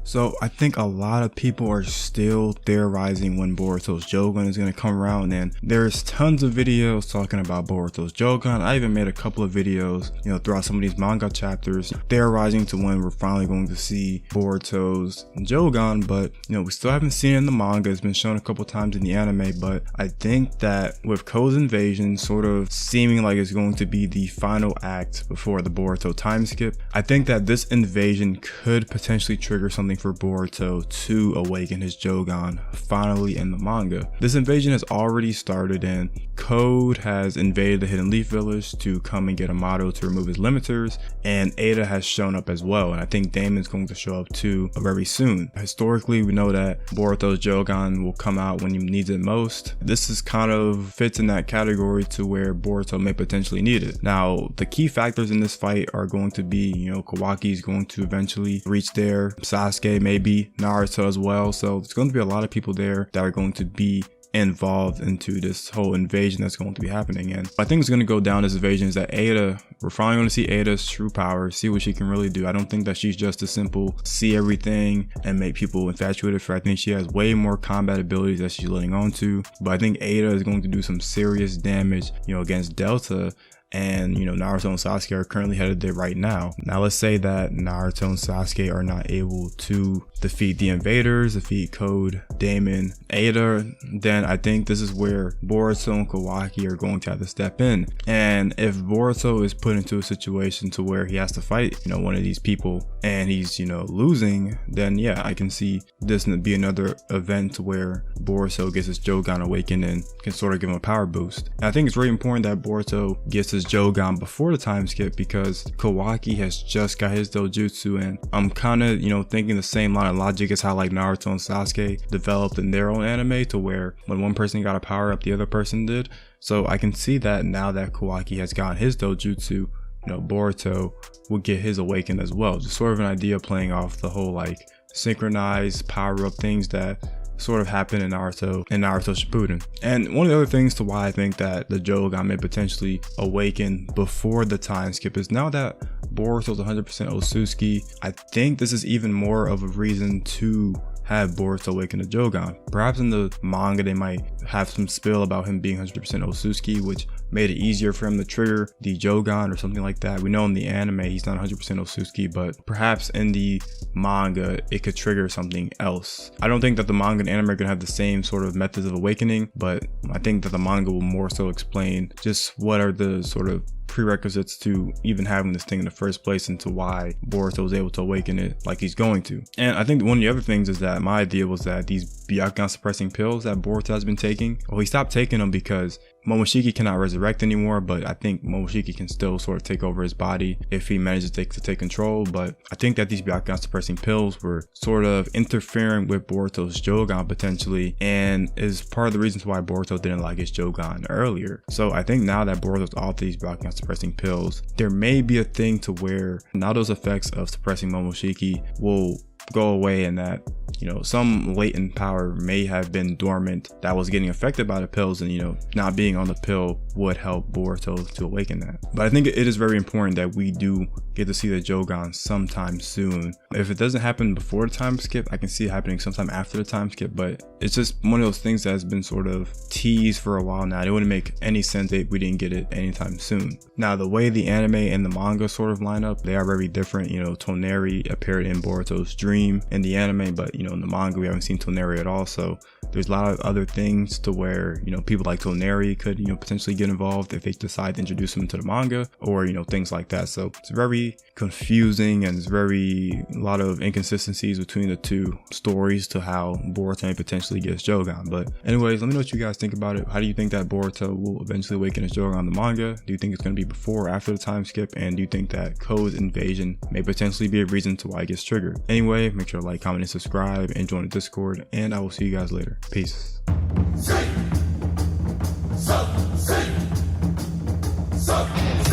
So I think a lot of people are still theorizing when Boruto's Jougan is going to come around, and there's tons of videos talking about Boruto's Jougan. I even made a couple of videos, throughout some of these manga chapters theorizing to when we're finally going to see Boruto's Jougan, but we still haven't seen it in the manga. It's been shown a couple times in the anime, but I think that with Ko's invasion sort of seeming like it's going to be the final act before the Boruto time skip, I think that this invasion could potentially trigger something for Boruto to awaken his Jougan finally in the manga. This invasion has already started, and Code has invaded the Hidden Leaf Village to come and get Amado to remove his limiters, and Ada has shown up as well, and I think Damon's going to show up too very soon. Historically, we know that Boruto's Jougan will come out when he needs it most. This is kind of fits in that category to where Boruto may potentially need it. Now, the key factors in this fight are going to be, Kawaki is going to eventually reach there, Sasuke, maybe Naruto as well. So there's going to be a lot of people there that are going to be involved into this whole invasion that's going to be happening. And I think it's going to go down this invasion is that Ada, we're finally going to see Ada's true power, see what she can really do. I don't think that she's just a simple see everything and make people infatuated for. I think she has way more combat abilities that she's letting on to, but I think Ada is going to do some serious damage, against Delta. And Naruto and Sasuke are currently headed there right now. Now let's say that Naruto and Sasuke are not able to defeat the invaders, defeat Code, Damon, Ada, then I think this is where Boruto and Kawaki are going to have to step in. And if Boruto is put into a situation to where he has to fight one of these people and he's losing, then yeah, I can see this be another event where Boruto gets his Jougan awakened and can sort of give him a power boost. And I think it's very important that Boruto gets his Jougan before the time skip, because Kawaki has just got his dojutsu, and I'm kind of thinking the same line of logic as how like Naruto and Sasuke developed in their own anime, to where when one person got a power up the other person did. So I can see that now that Kawaki has gotten his dojutsu, Boruto will get his awakened as well. Just sort of an idea playing off the whole like synchronized power up things that sort of happen in Naruto Shippuden. And one of the other things to why I think that the Jougan may potentially awaken before the time skip is now that Boruto's 100% Otsutsuki, I think this is even more of a reason to have Boruto awaken the Jougan. Perhaps in the manga they might have some spill about him being 100% Otsutsuki, which made it easier for him to trigger the Jougan or something like that. We know in the anime he's not 100% Otsutsuki, but perhaps in the manga it could trigger something else. I don't think that the manga and anime are going to have the same sort of methods of awakening, but I think that the manga will more so explain just what are the sort of prerequisites to even having this thing in the first place, and to why Boruto was able to awaken it like he's going to. And I think one of the other things is that my idea was that these Byakugan suppressing pills that Boruto has been taking, well, he stopped taking them because Momoshiki cannot resurrect anymore, but I think Momoshiki can still sort of take over his body if he manages to take control. But I think that these Byakugan suppressing pills were sort of interfering with Boruto's Jougan potentially, and is part of the reasons why Boruto didn't like his Jougan earlier. So I think now that Boruto's off these Byakugan suppressing pills, there may be a thing to where now those effects of suppressing Momoshiki will go away, and that some latent power may have been dormant that was getting affected by the pills, and not being on the pill would help Boruto to awaken that. But I think it is very important that we do get to see the Jougan sometime soon. If it doesn't happen before the time skip, I can see it happening sometime after the time skip, but it's just one of those things that has been sort of teased for a while now. It wouldn't make any sense if we didn't get it anytime soon. Now, the way the anime and the manga sort of line up, they are very different. Toneri appeared in Boruto's dream in the anime, but in the manga we haven't seen Toneri at all. So there's a lot of other things to where people like Toneri could potentially get involved if they decide to introduce them into the manga, or things like that. So it's very confusing, and it's a lot of inconsistencies between the two stories to how Boruto may potentially get his Jougan. But anyways, let me know what you guys think about it. How do you think that Boruto will eventually awaken his Jougan in the manga? Do you think it's going to be before or after the time skip? And do you think that Ko's invasion may potentially be a reason to why it gets triggered? Anyway, make sure to like, comment, and subscribe, and join the Discord, and I will see you guys later. Peace. Say, so, say, so.